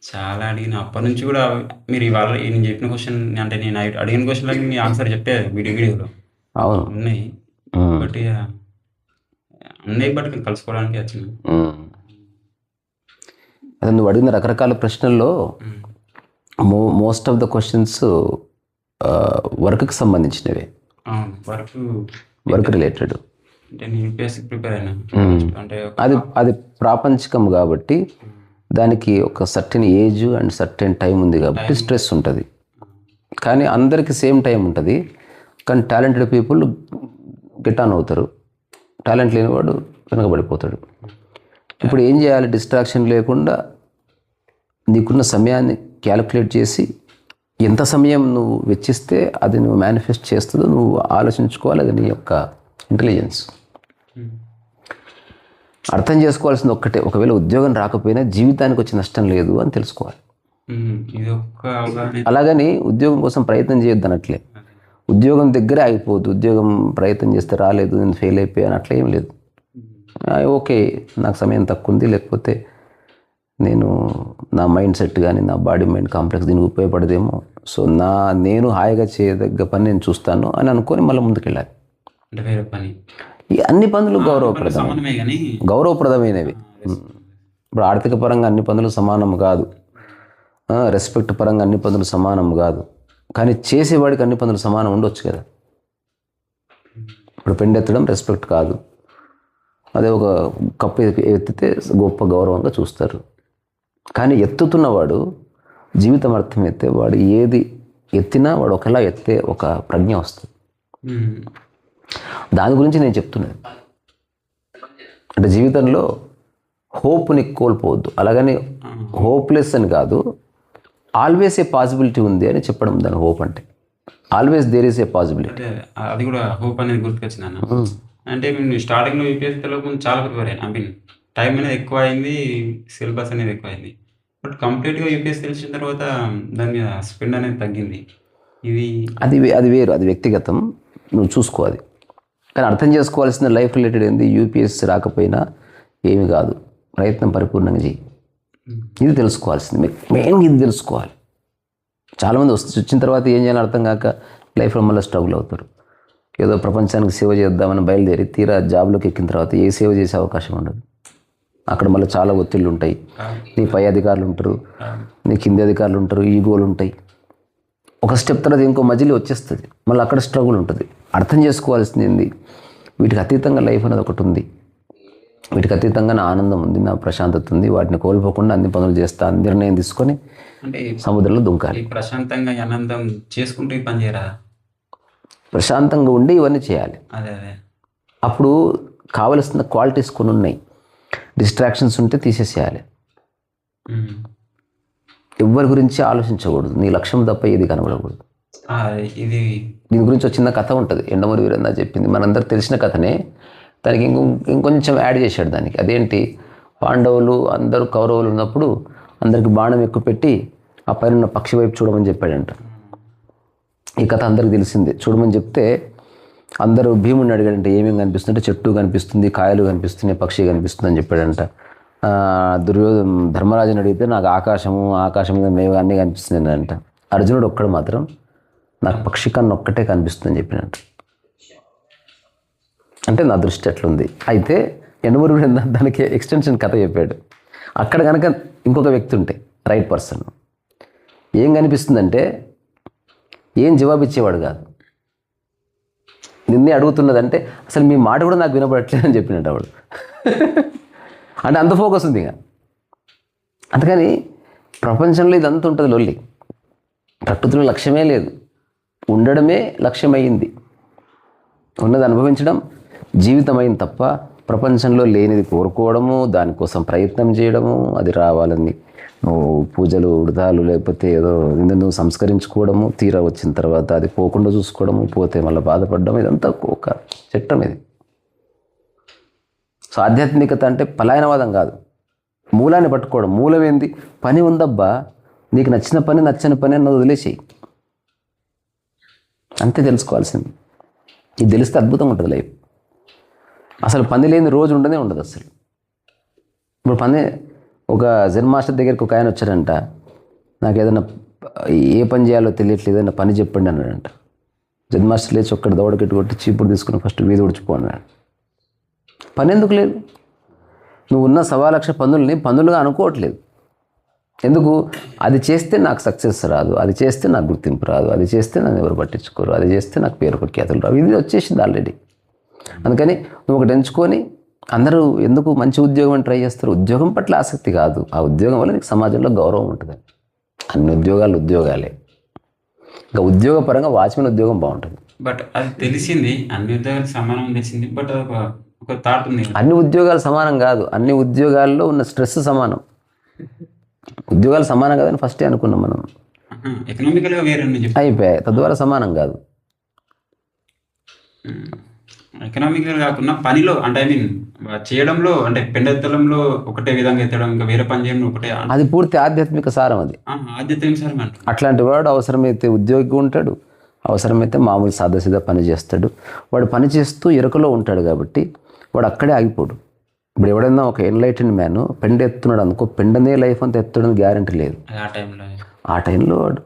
చాలా అడిగిన. అప్పటి నుంచి కూడా మీరు ఇవాళ నేను చెప్పిన క్వెషన్ అంటే నేను అడిగిన క్వెషన్‌లకి మీ ఆన్సర్ చెప్పారు వీడియోలో అవును. ఉన్నాయి. బట్ ఇగ ఉన్నాయి బట్ కలుసుకోవడానికి వచ్చిన. అదే నువ్వు అడిగిన రకరకాల ప్రశ్నల్లో మోస్ట్ ఆఫ్ ద క్వశ్చన్స్ వర్క్కి సంబంధించినవే. అవును. Work related. అంటే నేను యూపీఎస్సీకి ప్రిపేర్ అయినా. అంటే అది ప్రాపంచికం కాబట్టి దానికి ఒక certain age and certain time ఉంది కాబట్టి స్ట్రెస్ ఉంటుంది. కానీ అందరికీ సేమ్ టైం ఉంటుంది. కానీ టాలెంటెడ్ పీపుల్ గెట్ ఆన్ అవుతారు, టాలెంట్ లేనివాడు వెనకబడిపోతాడు. ఇప్పుడు ఏం చేయాలి? డిస్ట్రాక్షన్ లేకుండా నీకున్న సమయాన్ని క్యాలిక్యులేట్ చేసి ఎంత సమయం నువ్వు వెచ్చిస్తే అది నువ్వు మేనిఫెస్ట్ చేస్తుందో నువ్వు ఆలోచించుకోవాలి. అది నీ యొక్క ఇంటెలిజెన్స్. అర్థం చేసుకోవాల్సింది ఒక్కటే, ఒకవేళ ఉద్యోగం రాకపోయినా జీవితానికి వచ్చే నష్టం లేదు అని తెలుసుకోవాలి. అలాగని ఉద్యోగం కోసం ప్రయత్నం చేయొద్దు అనట్లే. ఉద్యోగం దగ్గరే ఆగిపోద్దు. ఉద్యోగం ప్రయత్నం చేస్తే రాలేదు, నేను ఫెయిల్ అయిపోయాను, అట్లా ఏం లేదు. ఓకే, నాకు సమయం తక్కువ ఉంది, లేకపోతే నేను నా మైండ్ సెట్ కానీ నా బాడీ మైండ్ కాంప్లెక్స్ దీనికి ఉపయోగపడదేమో, సో నేను హాయిగా చేయదగ్గ పని నేను చూస్తాను అని అనుకొని మళ్ళీ ముందుకెళ్ళాలి. అంటే వేరే పని ఈ అన్ని పనులు గౌరవప్రదమైనవి. ఇప్పుడు ఆర్థిక పరంగా అన్ని పనులు సమానం కాదు, రెస్పెక్ట్ పరంగా అన్ని పనులు సమానం కాదు. కానీ చేసేవాడికి అన్ని పనులు సమానం ఉండొచ్చు కదా. ఇప్పుడు పెండెత్తడం రెస్పెక్ట్ కాదు, అదే ఒక కప్పు ఎత్తితే గొప్ప గౌరవంగా చూస్తారు. కానీ ఎత్తుతున్నవాడు జీవితం అర్థమైతే వాడు ఏది ఎత్తినా వాడు ఒకలా ఎత్తే ఒక ప్రజ్ఞ వస్తుంది. దాని గురించి నేను చెప్తున్నాను. అంటే జీవితంలో హోప్ని కోల్పోవద్దు. అలాగని హోప్లెస్ అని కాదు, ఆల్వేస్ ఏ పాసిబిలిటీ ఉంది అని చెప్పడం దాని హోప్ అంటే. Always there is a possibility. అది కూడా హోప్ అనేది గుర్తుకొచ్చింది. అంటే మేము స్టార్టింగ్లో యూపీఎస్సీ తెలియకుండా చాలా ప్రిపేర్ అయ్యాను. ఐ మీన్ టైం అనేది ఎక్కువ అయింది, సిలబస్ అనేది ఎక్కువ అయింది. బట్ కంప్లీట్గా యూపీఎస్సీ తెలిసిన తర్వాత దాని మీద స్పెండ్ అనేది తగ్గింది. అది వేరు, అది వ్యక్తిగతం, నువ్వు చూసుకోవాలి. కానీ అర్థం చేసుకోవాల్సిన లైఫ్ రిలేటెడ్ ఏంది, యూపీఎస్సీ రాకపోయినా ఏమి కాదు, ప్రయత్నం పరిపూర్ణంగా చేయి. ఇది తెలుసుకోవాల్సింది, మెయిన్గా ఇది తెలుసుకోవాలి. చాలామంది వచ్చిన తర్వాత ఏం చేయాలని అర్థం కాక లైఫ్లో మళ్ళీ స్ట్రగుల్ అవుతారు. ఏదో ప్రపంచానికి సేవ చేద్దామని బయలుదేరి తీరా జాబ్లోకి ఎక్కిన తర్వాత ఏ సేవ చేసే అవకాశం ఉండదు. అక్కడ మళ్ళీ చాలా ఒత్తిళ్ళు ఉంటాయి. నీ పై అధికారులు ఉంటారు, నీ కింది అధికారులు ఉంటారు, ఈగోలు ఉంటాయి. ఒక స్టెప్ తర్వాత ఇంకో మధ్యలో వచ్చేస్తుంది, మళ్ళీ అక్కడ స్ట్రగుల్ ఉంటుంది. అర్థం చేసుకోవాల్సింది వీటికి అతీతంగా లైఫ్ అనేది ఒకటి ఉంది. వీటికి అతీతంగా నా ఆనందం ఉంది, నా ప్రశాంతత ఉంది. వాటిని కోల్పోకుండా అన్ని పనులు చేస్తా, నిర్ణయం తీసుకొని సముద్రంలో దుంకాలి. ప్రశాంతంగా ఆనందం చేసుకుంటూ ఈ పని చేయరా? ప్రశాంతంగా ఉండి ఇవన్నీ చేయాలి. అప్పుడు కావలసిన క్వాలిటీస్ కొన్ని ఉన్నాయి. డిస్ట్రాక్షన్స్ ఉంటే తీసేసేయాలి. ఎవరి గురించి ఆలోచించకూడదు, నీ లక్ష్యం తప్ప ఏది కనబడకూడదు. దీని గురించి ఒక చిన్న కథ ఉంటుంది, ఎండమూరి వీరన్న చెప్పింది, మనందరికి తెలిసిన కథనే. దానికి ఇంకొంచెం యాడ్ చేశాడు దానికి. అదేంటి, పాండవులు అందరూ కౌరవులు ఉన్నప్పుడు అందరికి బాణం ఎక్కువ పెట్టి ఆ పైన ఉన్న పక్షి వైపు చూడమని చెప్పాడంట. ఈ కథ అందరికి తెలిసిందే. చూడమని చెప్తే అందరూ భీముడిని అడిగాడంటే ఏమేమి కనిపిస్తుందంటే చెట్టు కనిపిస్తుంది, కాయలు కనిపిస్తున్నాయి, పక్షి కనిపిస్తుంది అని చెప్పాడంట. ధర్మరాజుని అడిగితే నాకు ఆకాశం మీద మేఘాలు అన్నీ కనిపిస్తున్నాయి అంట. అర్జునుడు ఒక్కడు మాత్రం నాకు పక్షి కన్ను ఒక్కటే కనిపిస్తుందని చెప్పినట్టు. అంటే నా దృష్టి అట్లుంది. అయితే ఎండమూరి దానికి ఎక్స్టెన్షన్ కథ చెప్పాడు. అక్కడ కనుక ఇంకొక వ్యక్తి ఉంటే రైట్ పర్సన్ ఏం కనిపిస్తుందంటే ఏం జవాబు ఇచ్చేవాడు కాదు. నిన్నే అడుగుతున్నదంటే అసలు మీ మాట కూడా నాకు వినపడట్లేదు అని చెప్పినట్టు వాడు. అంటే అంత ఫోకస్ ఉంది ఇక. అందుకని ప్రపంచంలో ఇదంతా ఉంటుంది లొల్లి. ప్రకృతిలో లక్ష్యమే లేదు, ఉండడమే లక్ష్యమైంది. ఉన్నది అనుభవించడం జీవితం అయింది తప్ప ప్రపంచంలో లేనిది కోరుకోవడము, దానికోసం ప్రయత్నం చేయడము, అది రావాలని నువ్వు పూజలు వృధాలు లేకపోతే ఏదో నువ్వు సంస్కరించుకోవడము, తీరా వచ్చిన తర్వాత అది పోకుండా చూసుకోవడము, పోతే మళ్ళీ బాధపడడం, ఇదంతా ఒక చట్టం ఇది. సో ఆధ్యాత్మికత అంటే పలాయనవాదం కాదు, మూలాన్ని పట్టుకోవడం. మూలం ఏంది? పని ఉందబ్బా, నీకు నచ్చిన పని నచ్చని పని అన్నది వదిలేసేయి, అంతే తెలుసుకోవాల్సింది. ఇది తెలిస్తే అద్భుతంగా ఉంటుంది లైఫ్. అసలు పని లేని రోజు ఉండనే ఉండదు అసలు. ఇప్పుడు ఒక జెన్ మాస్టర్ దగ్గరికి ఒక ఆయన వచ్చాడంట, నాకు ఏదైనా ఏ పని చేయాలో తెలియట్లేదు, ఏదైనా పని చెప్పండి అన్నాడంట. జెన్ మాస్టర్ లేచి ఒక్కటి దౌడకెట్టు కొట్టి చీపుడు తీసుకుని ఫస్ట్ వీధి ఉడిచిపో అన్నాడు. పని ఎందుకు లేదు? నువ్వు ఉన్న 1,00,000 పనుల్ని పనులుగా అనుకోవట్లేదు. ఎందుకు? అది చేస్తే నాకు సక్సెస్ రాదు, అది చేస్తే నాకు గుర్తింపు రాదు, అది చేస్తే నన్ను ఎవరు పట్టించుకోరు, అది చేస్తే నాకు పేరు ప్రఖ్యాతులు రావు. ఇది వచ్చేసింది ఆల్రెడీ. అందుకని నువ్వు ఒకటి ఎంచుకొని, అందరూ ఎందుకు మంచి ఉద్యోగం అని ట్రై చేస్తారు? ఉద్యోగం పట్ల ఆసక్తి కాదు, ఆ ఉద్యోగం వల్ల నీకు సమాజంలో గౌరవం ఉంటుంది. అన్ని ఉద్యోగాలు ఉద్యోగాలే. ఇంకా ఉద్యోగపరంగా వాచ్మెన్ ఉద్యోగం బాగుంటుంది. బట్ అది తెలిసింది, అన్ని ఉద్యోగాలు సమానం తెలిసింది. బట్ ఒక థాట్ ఉంది. అన్ని ఉద్యోగాలు సమానం కాదు, అన్ని ఉద్యోగాల్లో ఉన్న స్ట్రెస్ సమానం. ఉద్యోగాలు సమానం కాదని ఫస్టే అనుకున్నాం మనం. ఎకనామికల్గా వేరే అయిపోయాయి, తద్వారా సమానం కాదు. ఎకనామికల్ కాకుండా పనిలో అంటే ఐ మీన్ చేయడంలో, అంటే పెండెత్తడంలో ఒకటే విధంగా ఎత్తడం, ఇంకా వేరే పని చేయడం ఒకటే. అది పూర్తి ఆధ్యాత్మిక సారం. అది ఆధ్యాత్మిక సారం. అట్లాంటి వాడు అవసరమైతే ఉద్యోగి ఉంటాడు, అవసరమైతే మామూలు సాదాసీదా పని చేస్తాడు. వాడు పని చేస్తూ ఎరుకలో ఉంటాడు కాబట్టి వాడు అక్కడే ఆగిపోడు. ఇప్పుడు ఎవడైనా ఒక ఎన్లైటెండ్ మ్యాన్ పెండ ఎత్తున్నాడు అనుకో, పెండనే లైఫ్ అంతా ఎత్తడం గ్యారంటీ లేదు. ఆ టైంలో వాడు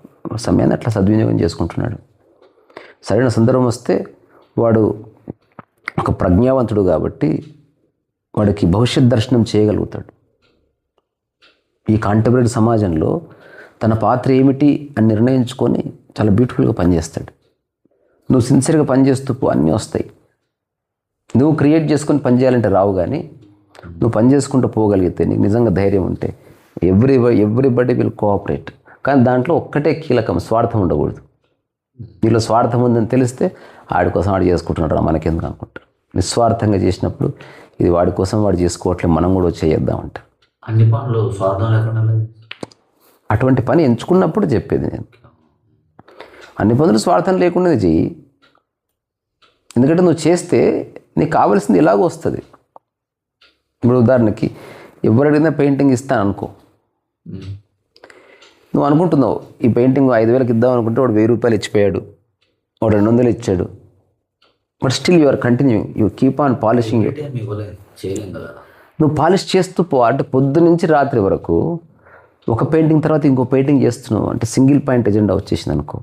సమయాన్ని అట్లా సద్వినియోగం చేసుకుంటున్నాడు. సరైన సందర్భం వస్తే వాడు ఒక ప్రజ్ఞావంతుడు కాబట్టి వాడికి భవిష్యత్ దర్శనం చేయగలుగుతాడు. ఈ కాంటెంపరీ సమాజంలో తన పాత్ర ఏమిటి అని నిర్ణయించుకొని చాలా బ్యూటిఫుల్గా పనిచేస్తాడు. నువ్వు సిన్సియర్గా పనిచేస్తూ అన్నీ వస్తాయి. నువ్వు క్రియేట్ చేసుకొని పనిచేయాలంటే రావు, కానీ నువ్వు పని చేసుకుంటూ పోగలిగితే, నీకు నిజంగా ధైర్యం ఉంటే ఎవ్రీబడి విల్ కోఆపరేట్. కానీ దాంట్లో ఒక్కటే కీలకం, స్వార్థం ఉండకూడదు. వీళ్ళు స్వార్థం ఉందని తెలిస్తే వాడి కోసం వాడు చేసుకుంటున్నాడు, మనకెందుకు అనుకుంటారు. నిస్వార్థంగా చేసినప్పుడు ఇది వాడి కోసం వాడు చేసుకోవట్లేదు, మనం కూడా వచ్చేద్దామంట. అన్ని పనులు స్వార్థం లేకుండా అటువంటి పని ఎంచుకున్నప్పుడు చెప్పేది నేను. అన్ని పనులు స్వార్థం లేకుండా చెయ్యి. ఎందుకంటే నువ్వు చేస్తే నీకు కావాల్సింది ఎలాగో వస్తుంది. ఇప్పుడు ఉదాహరణకి ఎవరు అడిగినా పెయింటింగ్ ఇస్తాను అనుకో, నువ్వు అనుకుంటున్నావు ఈ పెయింటింగ్ 5,000కి ఇద్దాం అనుకుంటే వాడు 1,000 రూపాయలు ఇచ్చిపోయాడు, వాడు 200 ఇచ్చాడు. But still you are continuing, you keep on polishing it. నువ్వు పాలిష్ చేస్తూ పో. అంటే పొద్దు నుంచి రాత్రి వరకు ఒక పెయింటింగ్ తర్వాత ఇంకో పెయింటింగ్ చేస్తున్నావు అంటే సింగిల్ పాయింట్ ఎజెండా వచ్చేసింది అనుకో.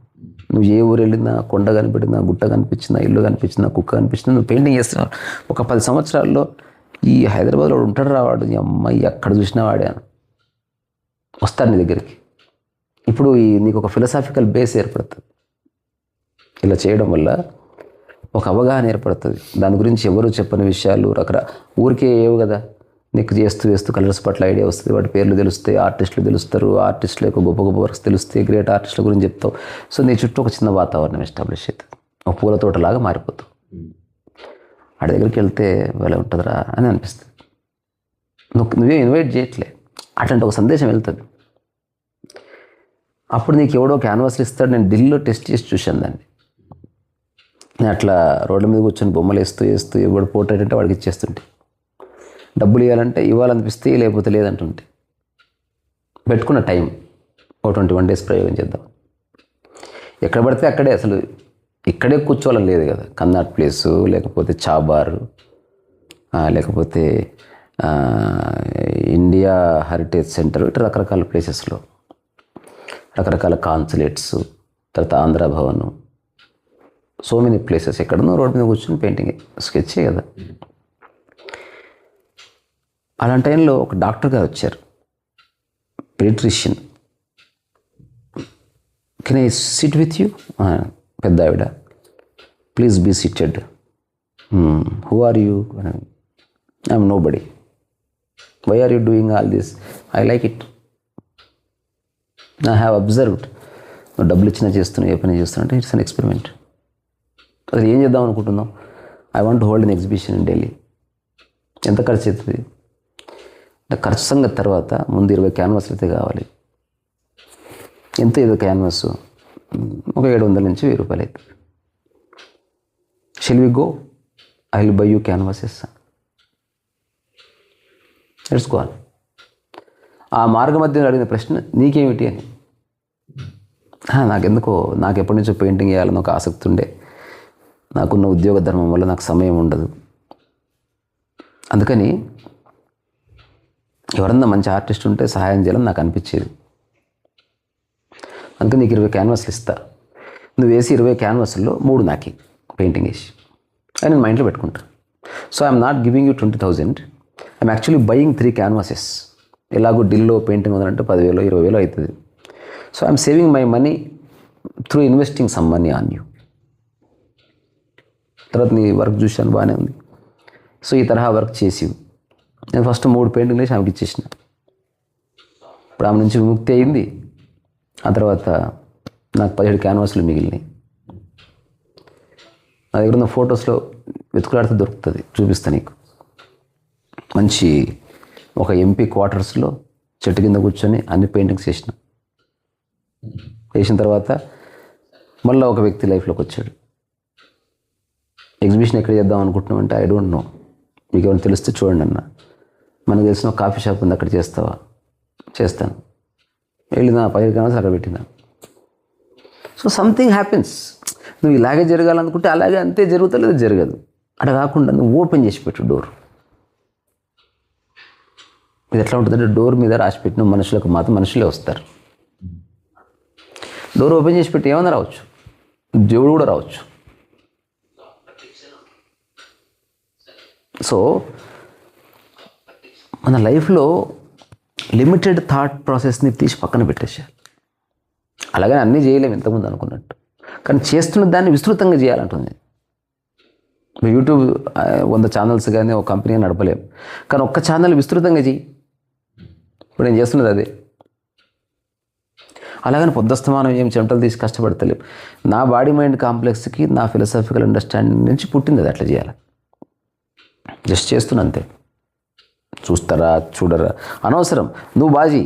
నువ్వు ఏ ఊరు వెళ్ళినా, కొండ కనిపెట్టినా, గుట్ట కనిపించినా, ఇల్లు కనిపించినా, కుక్క కనిపించినా నువ్వు పెయింటింగ్ చేస్తున్నావు. ఒక 10 సంవత్సరాల్లో ఈ హైదరాబాద్లో ఉంటాడు రావాడు, ఈ అమ్మాయి ఎక్కడ చూసినా వాడే వస్తాడు నీ దగ్గరికి. ఇప్పుడు నీకు ఒక ఫిలసాఫికల్ బేస్ ఏర్పడుతుంది. ఇలా చేయడం వల్ల ఒక అవగాహన ఏర్పడుతుంది. దాని గురించి ఎవరు చెప్పని విషయాలు ఊరికే ఏవు కదా, నీకు చేస్తూ కలర్స్ పట్ల ఐడియా వస్తుంది. వాటి పేర్లు తెలుస్తాయి, ఆర్టిస్టులు తెలుస్తారు, ఆర్టిస్టుల యొక్క గొప్ప గొప్ప వర్క్స్ తెలుస్తాయి, గ్రేట్ ఆర్టిస్టుల గురించి చెప్తావు. సో నీ చుట్టూ ఒక చిన్న వాతావరణం ఎస్టాబ్లిష్ అవుతుంది, ఒక పూల తోటలాగా మారిపోతావు. వాడి దగ్గరికి వెళ్తే వాళ్ళ ఉంటుందిరా అని అనిపిస్తుంది. నువ్వే ఇన్వైట్ చేయట్లే, అట్లాంటి ఒక సందేశం వెళ్తుంది. అప్పుడు నీకు ఎవడో క్యాన్వాస్లు ఇస్తాడు. నేను ఢిల్లీలో టెస్ట్ చేసి చూశాను దాన్ని. నేను అట్లా రోడ్ల మీద కూర్చొని బొమ్మలు వేస్తూ ఎవడు పోర్ట్రేట్ అంటే వాడికి ఇచ్చేస్తుంటే, డబ్బులు ఇవ్వాలంటే ఇవ్వాలనిపిస్తే, లేకపోతే లేదంటుంటే. పెట్టుకున్న టైం ఓ 21 days ప్రయోగం చేద్దాం. ఎక్కడ పడితే అక్కడే, అసలు ఇక్కడే కూర్చోవాలని లేదు కదా. కన్నాట్ ప్లేసు, లేకపోతే చాబార్, లేకపోతే ఇండియా హెరిటేజ్ సెంటర్, ఇట్లా రకరకాల ప్లేసెస్లో రకరకాల కాన్సులేట్స్, తర్వాత Andhra Bhavan, so many places. ఎక్కడనో రోడ్డు మీద కూర్చొని పెయింటింగ్ స్కెచే కదా. అలాంటి టైంలో ఒక డాక్టర్ గారు వచ్చారు, paediatrician. Can I sit with you? పెద్ద ఆవిడ. Please be seated. Who are you? I'm nobody. Why are you doing all this? I like it. I have observed. నువ్వు డబ్బులు ఇచ్చినా చేస్తున్నావు, ఏ పని చేస్తున్నావు అంటే ఇట్స్ అన్ ఎక్స్పెరిమెంట్. అసలు ఏం చేద్దాం అనుకుంటున్నావు? I want to hold an exhibition in Delhi. ఎంత ఖర్చు అవుతుంది? ఖర్చు సంగతి తర్వాత ముందు 20 క్యాన్వాస్లు అయితే కావాలి. ఎంత ఏదో క్యాన్వాస్ ఒక 700 నుంచి 1000 రూపాయలు అవుతుంది. Shall we go? I will buy you canvases. తెలుసుకోవాలి. ఆ మార్గ మధ్యలో అడిగిన ప్రశ్న నీకేమిటి అని. నాకెందుకో, నాకు ఎప్పటి నుంచో పెయింటింగ్ వేయాలని ఒక ఆసక్తి ఉండే. నాకున్న ఉద్యోగ ధర్మం వల్ల నాకు సమయం ఉండదు. అందుకని ఎవరన్నా మంచి ఆర్టిస్ట్ ఉంటే సహాయం చేయాలని నాకు అనిపించేది. అందుకే నీకు 20 క్యాన్వాస్లు ఇస్తా, నువ్వు వేసి 20 క్యాన్వాస్లో 3 నాకి పెయింటింగ్ వేసి అని నేను మైండ్లో పెట్టుకుంటా. So I'm not giving you 20,000, I'm actually buying 3 క్యాన్వాసెస్. ఎలాగో ఢిల్లో పెయింటింగ్ ఉందంటే 10,000 20,000 అవుతుంది. So I'm saving my money through investing some money on you. తర్వాత నీ వర్క్ చూశాను, బాగానే ఉంది. సో ఈ తరహా వర్క్ చేసి నేను ఫస్ట్ 3 పెయింటింగ్లు వేసి ఆమెకి ఇచ్చేసిన. ఇప్పుడు ఆమె నుంచి విముక్తి అయింది. ఆ తర్వాత నాకు 17 క్యాన్వాస్లు మిగిలినాయి. నా దగ్గర ఉన్న ఫొటోస్లో వెతుకులాడితే దొరుకుతుంది, చూపిస్తా నీకు. మంచి ఒక ఎంపీ క్వార్టర్స్లో చెట్టు కింద కూర్చొని అన్ని పెయింటింగ్స్ వేసిన తర్వాత మళ్ళీ ఒక వ్యక్తి లైఫ్లోకి వచ్చాడు. ఎగ్జిబిషన్ ఎక్కడ చేద్దాం అనుకుంటున్నామంటే ఐ డోంట్ నో, మీకు ఏమైనా తెలిస్తే చూడండి అన్న. మనకు తెలిసిన ఒక కాఫీ షాప్ ఉంది, అక్కడ చేస్తావా? చేస్తాను. వెళ్ళిన 15 క్యాన్వాస్ అక్కడ పెట్టినా. So something happens. నువ్వు ఇలాగే జరగాలనుకుంటే అలాగే అంతే జరుగుతలేదు, జరగదు. అక్కడ కాకుండా నువ్వు ఓపెన్ చేసి పెట్టు డోర్. ఇది ఎట్లా ఉంటుందంటే డోర్ మీద రాసి పెట్టిన మనుషులకు మాత్రం మనుషులే వస్తారు. డోర్ ఓపెన్ చేసి పెట్టి ఏమన్నా రావచ్చు, దేవుడు కూడా రావచ్చు. సో మన లైఫ్లో లిమిటెడ్ థాట్ ప్రాసెస్ని తీసి పక్కన పెట్టేసేయాలి. అలాగని అన్నీ చేయలేము ఇంతకుముందు అనుకున్నట్టు, కానీ చేస్తున్న దాన్ని విస్తృతంగా చేయాలంటుంది. యూట్యూబ్ 100 ఛానల్స్ కానీ ఒక కంపెనీ నడపలేము, కానీ ఒక్క ఛానల్ విస్తృతంగా చేయి. ఇప్పుడు నేను చేస్తున్నది అదే. అలాగని పొద్దుస్తమానం ఏం చెమటలు తీసి కష్టపడతలేం. నా బాడీ మైండ్ కాంప్లెక్స్కి నా ఫిలసాఫికల్ అండర్స్టాండింగ్ నుంచి పుట్టింది అది, అట్లా చేయాలి. జస్ట్ చేస్తున్నా అంతే. చూస్తారా చూడరా అనవసరం, నువ్వు బాజీ.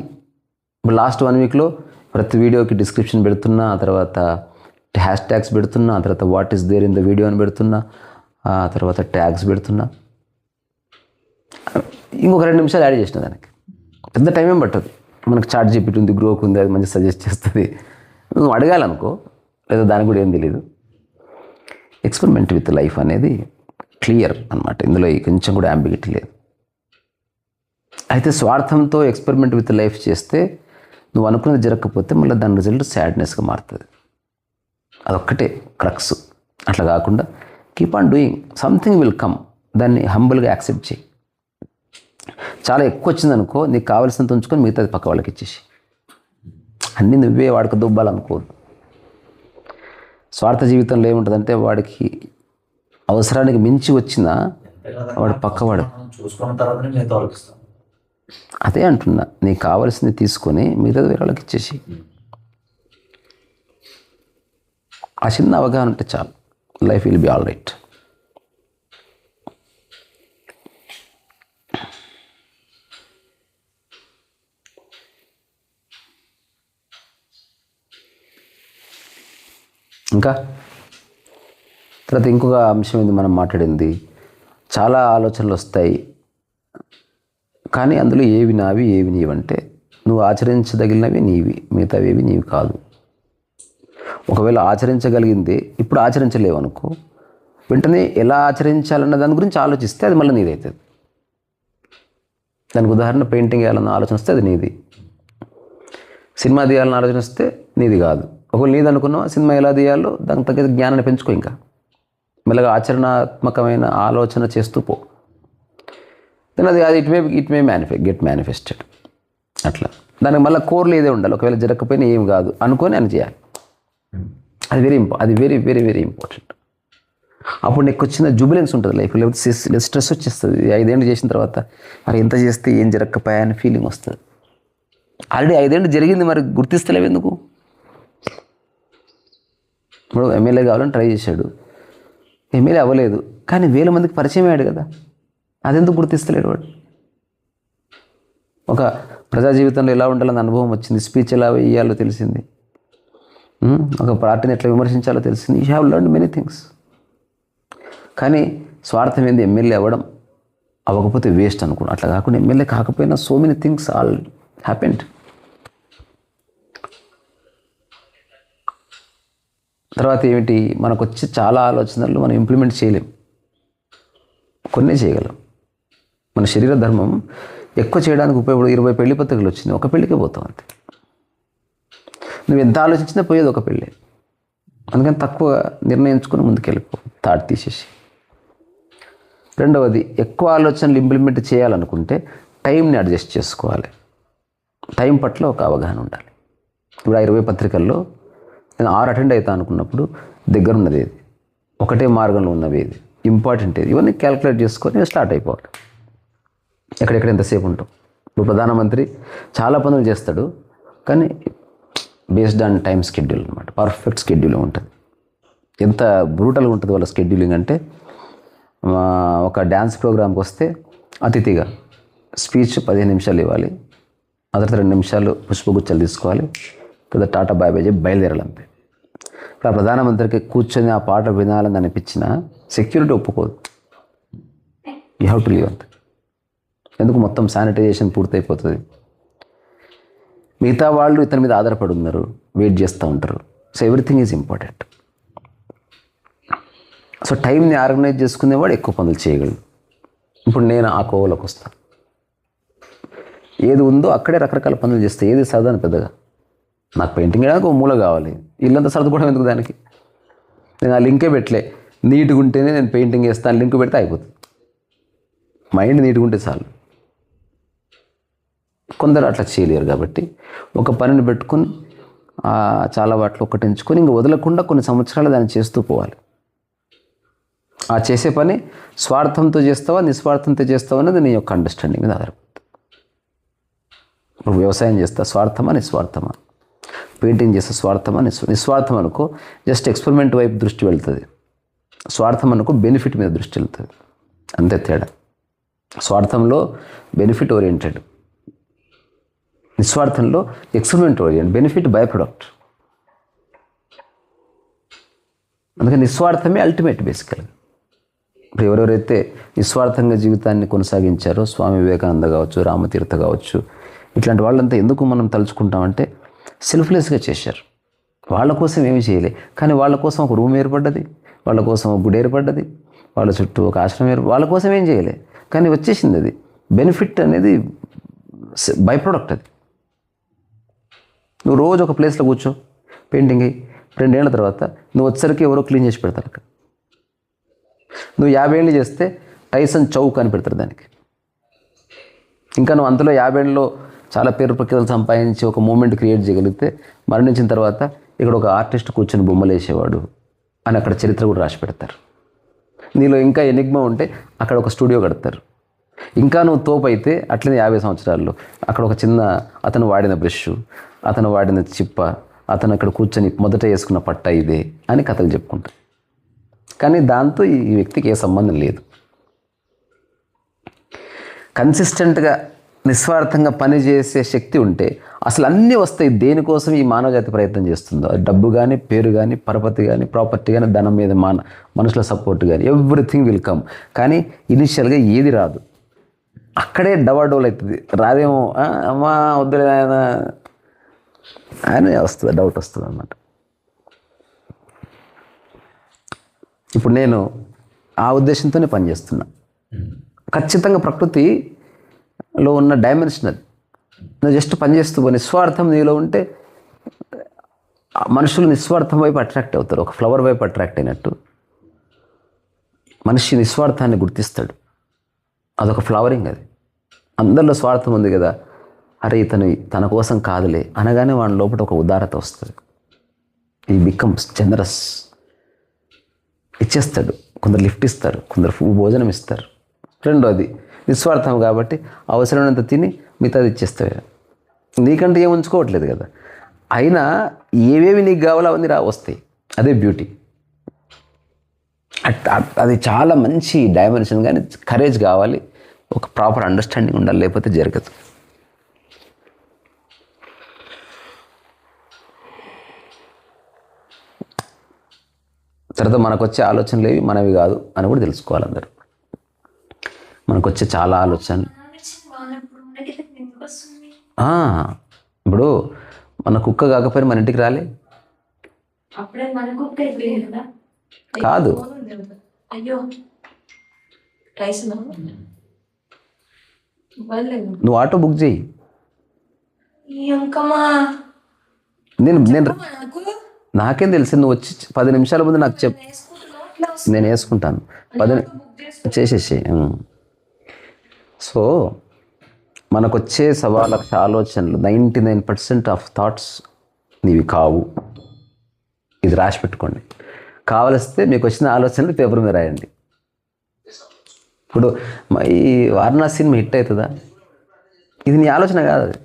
ఇప్పుడు లాస్ట్ 1 వీక్లో ప్రతి వీడియోకి డిస్క్రిప్షన్ పెడుతున్నా, ఆ తర్వాత హ్యాష్ ట్యాగ్స్ పెడుతున్నా, ఆ తర్వాత what is there in the video అని పెడుతున్నా, ఆ తర్వాత ట్యాగ్స్ పెడుతున్నా. ఇంకొక 2 నిమిషాలు యాడ్ చేసిన దానికి. పెద్ద టైం ఏం పట్టదు. మనకు చాట్ జీపీటీ ఉంది, గ్రోక్ ఉంది, అది మంచి సజెస్ట్ చేస్తుంది. నువ్వు అడగాలనుకో, లేదా దానికి కూడా ఏం తెలియదు. ఎక్స్పెరిమెంట్ విత్ లైఫ్ అనేది క్లియర్ అన్నమాట. ఇందులో కొంచెం కూడా అంబిగిటీ లేదు. అయితే స్వార్థంతో ఎక్స్పెరిమెంట్ విత్ లైఫ్ చేస్తే నువ్వు అనుకున్నది జరగకపోతే మళ్ళీ దాని రిజల్ట్ సాడ్నెస్గా మారుతుంది. అదొక్కటే క్రక్స్. అట్లా కాకుండా keep on doing, something will come. దాన్ని హంబుల్గా యాక్సెప్ట్ చేయి. చాలా ఎక్కువ వచ్చిందనుకో, నీకు కావాల్సినంత ఉంచుకొని మిగతాది పక్క వాళ్ళకి ఇచ్చేసి. అన్నీ నువ్వే వాడికి దుబ్బాలనుకోదు. స్వార్థ జీవితంలో ఏముంటుందంటే వాడికి అవసరానికి మించి వచ్చినా వాడు పక్కవాడు చూసుకున్న తర్వాత నేను తొలగిస్తాను. అదే అంటున్నా, నీకు కావాల్సింది తీసుకొని మిగతాది వేరే వాళ్ళకి ఇచ్చేసి. ఆ చిన్న అవగాహన ఉంటే చాలు, life will be all right. ఇంకా తర్వాత ఇంకొక అంశం ఇది మనం మాట్లాడింది, చాలా ఆలోచనలు వస్తాయి, కానీ అందులో ఏవి నావి ఏవి నీవంటే నువ్వు ఆచరించదగినవి నీవి, మిగతావి ఏవి నీవి కాదు. ఒకవేళ ఆచరించగలిగింది ఇప్పుడు ఆచరించలేవు అనుకో, వెంటనే ఎలా ఆచరించాలన్న దాని గురించి ఆలోచిస్తే అది మళ్ళీ నీదవుతుంది. దానికి ఉదాహరణ పెయింటింగ్ వేయాలన్న ఆలోచన వస్తే అది నీది, సినిమా తీయాలన్న ఆలోచన వస్తే నీది కాదు. ఒకవేళ నీది అనుకున్నావా, సినిమా ఎలా తీయాలో దానికి తగ్గ జ్ఞానాన్ని పెంచుకో. ఇంకా మెల్లగా ఆచరణాత్మకమైన ఆలోచన చేస్తూ పో. దెన్ అది ఇట్ మే గెట్ మేనిఫెస్టెడ్. అట్లా దానికి మళ్ళీ కోర్లు ఏదే ఉండాలి. ఒకవేళ జరగకపోయినా ఏం కాదు అనుకొని అని చేయాలి. అది వెరీ వెరీ వెరీ ఇంపార్టెంట్. అప్పుడు నీకు వచ్చిన జుబిలెన్స్ ఉంటుంది లైఫ్లో. లేకపోతే స్ట్రెస్ వచ్చేస్తుంది. 5 ఏళ్ళు చేసిన తర్వాత మరి ఎంత చేస్తే ఏం జరగకపోయా అని ఫీలింగ్ వస్తుంది. ఆల్రెడీ 5 ఏళ్ళు జరిగింది, మరి గుర్తిస్తలేవు ఎందుకు? ఇప్పుడు ఎమ్మెల్యే కావాలని ట్రై చేశాడు, ఎమ్మెల్యే అవ్వలేదు, కానీ 1000 మందికి పరిచయం అయ్యాడు కదా, అదెందుకు గుర్తిస్తలేడు వాడు? ఒక ప్రజా జీవితంలో ఎలా ఉండాలని అనుభవం వచ్చింది, స్పీచ్ ఎలా వేయాలో తెలిసింది, ఒక పార్టీని ఎట్లా విమర్శించాలో తెలిసింది. You have learned many things. కానీ స్వార్థం ఏంది, ఎమ్మెల్యే అవ్వకపోతే వేస్ట్ అనుకున్నాను. అట్లా కాకుండా ఎమ్మెల్యే కాకపోయినా so many things all happened. తర్వాత ఏమిటి, మనకు వచ్చి చాలా ఆలోచనలు మనం ఇంప్లిమెంట్ చేయలేం, కొన్నే చేయగలం. మన శరీర ధర్మం ఎక్కువ చేయడానికి ఉపయోగపడు 20 పెళ్లి పత్రికలు వచ్చినాయి, ఒక పెళ్ళికే పోతావు అంతే. నువ్వు ఎంత ఆలోచించినా పోయేది ఒక పెళ్ళి. అందుకని తక్కువ నిర్ణయించుకొని ముందుకెళ్ళిపో, థాట్ తీసేసి. రెండవది, ఎక్కువ ఆలోచనలు ఇంప్లిమెంట్ చేయాలనుకుంటే టైంని అడ్జస్ట్ చేసుకోవాలి. టైం పట్ల ఒక అవగాహన ఉండాలి. ఇప్పుడు ఆ 20 పత్రికల్లో నేను 6 అటెండ్ అవుతా అనుకున్నప్పుడు దగ్గరున్నది ఏది, ఒకటే మార్గంలో ఉన్నవి ఏది, ఇంపార్టెంట్ ఏది, ఇవన్నీ క్యాలిక్యులేట్ చేసుకొని స్టార్ట్ అయిపోవాలి. ఎక్కడెక్కడ ఎంతసేపు ఉంటాం. ఇప్పుడు ప్రధానమంత్రి చాలా పనులు చేస్తాడు, కానీ బేస్డ్ ఆన్ టైం షెడ్యూల్ అనమాట. పర్ఫెక్ట్ షెడ్యూలింగ్ ఉంటుంది. ఎంత బ్రూటల్గా ఉంటుంది వాళ్ళ షెడ్యూలింగ్ అంటే, ఒక డ్యాన్స్ ప్రోగ్రామ్కి వస్తే అతిథిగా స్పీచ్ 15 నిమిషాలు ఇవ్వాలి, ఆ తర్వాత 2 నిమిషాలు పుష్పగుచ్చాలు తీసుకోవాలి, కదా టాటా బాయ్ బాయ్ చెప్పి బయలుదేరాలంతే. ఇప్పుడు ఆ ప్రధానమంత్రికి కూర్చొని ఆ పాట వినాలని అనిపించిన సెక్యూరిటీ ఒప్పుకోదు. యూ హ్యావ్ టు లీవ్ అంతే. ఎందుకు, మొత్తం శానిటైజేషన్ పూర్తయిపోతుంది. మిగతా వాళ్ళు ఇతని మీద ఆధారపడి ఉన్నారు, వెయిట్ చేస్తూ ఉంటారు. So everything is important. So టైంని ఆర్గనైజ్ చేసుకునేవాడు ఎక్కువ పనులు చేయగలడు. ఇప్పుడు నేను ఆ కోవలోకి వస్తాను. ఏది ఉందో అక్కడే రకరకాల పనులు చేస్తే ఏది సరదాని పెద్దగా. నాకు పెయింటింగ్ వేయడానికి ఒక మూల కావాలి, ఇల్లంతా సర్దుకోవడం ఎందుకు దానికి. నేను ఆ లింకే పెట్టలే, నీట్గా ఉంటేనే నేను పెయింటింగ్ వేస్తాను, లింక్ పెడితే అయిపోతుంది. మైండ్ నీట్గా ఉంటే చాలు. కొందరు అట్లా చేయలేరు కాబట్టి ఒక పనిని పెట్టుకొని చాలా వాటిలో ఒకటి ఎంచుకొని ఇంక వదలకుండా కొన్ని సంవత్సరాలు దాన్ని చేస్తూ పోవాలి. ఆ చేసే పని స్వార్థంతో చేస్తావా నిస్వార్థంతో చేస్తావా అనేది నీ యొక్క అండర్స్టాండింగ్ మీద ఆధారపడుతుంది. ఇప్పుడు వ్యవసాయం చేస్తా స్వార్థమా నిస్వార్థమా, పెయింటింగ్ చేస్తే స్వార్థమా నిస్వార్థం అనుకో జస్ట్ ఎక్స్పెరిమెంట్ వైపు దృష్టి వెళ్తుంది, స్వార్థం అనుకో బెనిఫిట్ మీద దృష్టి వెళ్తుంది. అంతే తేడా. స్వార్థంలో బెనిఫిట్ ఓరియంటెడ్, నిస్వార్థంలో experiment oriented, benefit by product. అందుకని నిస్వార్థమే అల్టిమేట్ బేసికల్గా. ఇప్పుడు ఎవరెవరైతే నిస్వార్థంగా జీవితాన్ని కొనసాగించారో, స్వామి వివేకానంద కావచ్చు, రామతీర్థ కావచ్చు, ఇట్లాంటి వాళ్ళంతా ఎందుకు మనం తలుచుకుంటామంటే సెల్ఫ్లెస్గా చేశారు. వాళ్ళ కోసం ఏమి చేయలే, కానీ వాళ్ళ కోసం ఒక రూమ్ ఏర్పడ్డది, వాళ్ళ కోసం ఒక గుడి ఏర్పడ్డది, వాళ్ళ చుట్టూ ఒక ఆశ్రమం వాళ్ళ కోసం ఏం చేయలే, కానీ వచ్చేసింది. అది బెనిఫిట్ అనేది బై ప్రొడక్ట్. అది నువ్వు రోజు ఒక ప్లేస్లో కూర్చో, పెయింటింగ్ అయ్యి 2 ఏళ్ల తర్వాత నువ్వు వచ్చేసరికి ఎవరో క్లీన్ చేసి పెడతారు అక్కడ. నువ్వు 50 ఏళ్ళు చేస్తే టైసన్ చౌక్ అని పెడతారు దానికి. ఇంకా నువ్వు అంతలో 50 ఏళ్ళలో చాలా పేరు ప్రఖ్యాతులు సంపాదించి ఒక మూమెంట్ క్రియేట్ చేయగలిగితే మరణించిన తర్వాత ఇక్కడ ఒక ఆర్టిస్ట్ కూర్చొని బొమ్మలు వేసేవాడు అని అక్కడ చరిత్ర కూడా రాసి పెడతారు. నీలో ఇంకా ఎనిగ్మా ఉంటే అక్కడ ఒక స్టూడియో కడతారు. ఇంకా నువ్వు తోపు అయితే అట్లనే 50 సంవత్సరాల్లో అక్కడ ఒక చిన్న అతను వాడిన బ్రష్, అతను వాడిన చిప్ప, అతను అక్కడ కూర్చొని మొదట వేసుకున్న పట్ట ఇదే అని కథలు చెప్పుకుంటారు. కానీ దాంతో ఈ వ్యక్తికి ఏ సంబంధం లేదు. కన్సిస్టెంట్గా నిస్వార్థంగా పనిచేసే శక్తి ఉంటే అసలు అన్నీ వస్తాయి. దేనికోసం ఈ మానవజాతి ప్రయత్నం చేస్తుందో, డబ్బు కానీ, పేరు కానీ, పరపతి కానీ, ప్రాపర్టీ కానీ, ధనం మీద మనుషుల సపోర్ట్ కానీ, ఎవ్రీథింగ్ విల్ కమ్. కానీ ఇనిషియల్గా ఏది రాదు, అక్కడే డవాడోల్ అవుతుంది. రాదేమో, అమ్మా వద్దులే ఆయన వస్తుంది, డౌట్ వస్తుంది అన్నమాట. ఇప్పుడు నేను ఆ ఉద్దేశంతోనే పనిచేస్తున్నా. ఖచ్చితంగా ప్రకృతిలో ఉన్న డైమెన్షన్ అది. నువ్వు జస్ట్ పనిచేస్తూ నిస్వార్థం నీలో ఉంటే మనుషులు నిస్వార్థం వైపు అట్రాక్ట్ అవుతారు. ఒక ఫ్లవర్ వైపు అట్రాక్ట్ అయినట్టు మనిషి నిస్వార్థాన్ని గుర్తిస్తాడు. అదొక ఫ్లవరింగ్. అది అందరిలో స్వార్థం ఉంది కదా, అరే ఇతను తన కోసం కాదులే అనగానే వాడి లోపల ఒక ఉదారత వస్తుంది. ఈ బికమ్స్ జనరస్. ఇచ్చేస్తాడు. కొందరు లిఫ్ట్ ఇస్తారు, కొందరు భోజనం ఇస్తారు. రెండోది నిస్వార్థం కాబట్టి అవసరమైనంత తిని మిగతాది ఇచ్చేస్తాడు. నీకంటే ఏం ఉంచుకోవట్లేదు కదా, అయినా ఏవేవి నీకు కావాలో అవన్నీ వస్తాయి. అదే బ్యూటీ. అది చాలా మంచి డైమెన్షన్. కానీ కరేజ్ కావాలి, ఒక ప్రాపర్ అండర్స్టాండింగ్ ఉండాలి, లేకపోతే జరగదు. తర్వాత మనకు వచ్చే ఆలోచనలు ఏవి మనవి కాదు అని కూడా తెలుసుకోవాలి అందరూ. మనకు వచ్చే చాలా ఆలోచనలు ఇప్పుడు మన కుక్క కాకపోయినా మన ఇంటికి రాలే కాదు. నువ్వు ఆటో బుక్ చేయి. నేను నాకేం తెలుసు, నువ్వు వచ్చి 10 నిమిషాల ముందు నాకు చెప్పు, నేను వేసుకుంటాను. 10 చేసేసి. సో మనకు వచ్చే 1,00,000 ఆలోచనలు 99% ఆఫ్ థాట్స్ నీవి కావు. ఇది రాసి పెట్టుకోండి. కావలిస్తే మీకు వచ్చిన ఆలోచనలు పేపర్ మీద రాయండి. ఇప్పుడు ఈ వారణాసి సినిమా హిట్ అవుతుందా? ఇది నీ ఆలోచన కాదు, అది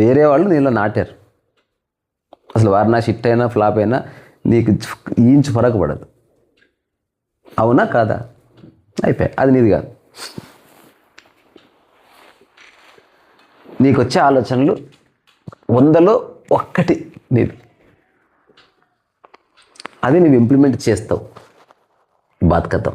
వేరే వాళ్ళు నీలో నాటారు. అసలు వారణాసి హిట్ అయినా ఫ్లాప్ అయినా నీకు ఇంచు ఫరక పడదు. అవునా కాదా? అయిపోయాయి, అది నీది కాదు. నీకు వచ్చే ఆలోచనలు 100లో 1 నీది. అది నువ్వు ఇంప్లిమెంట్ చేస్తావు. బాత్ కథం.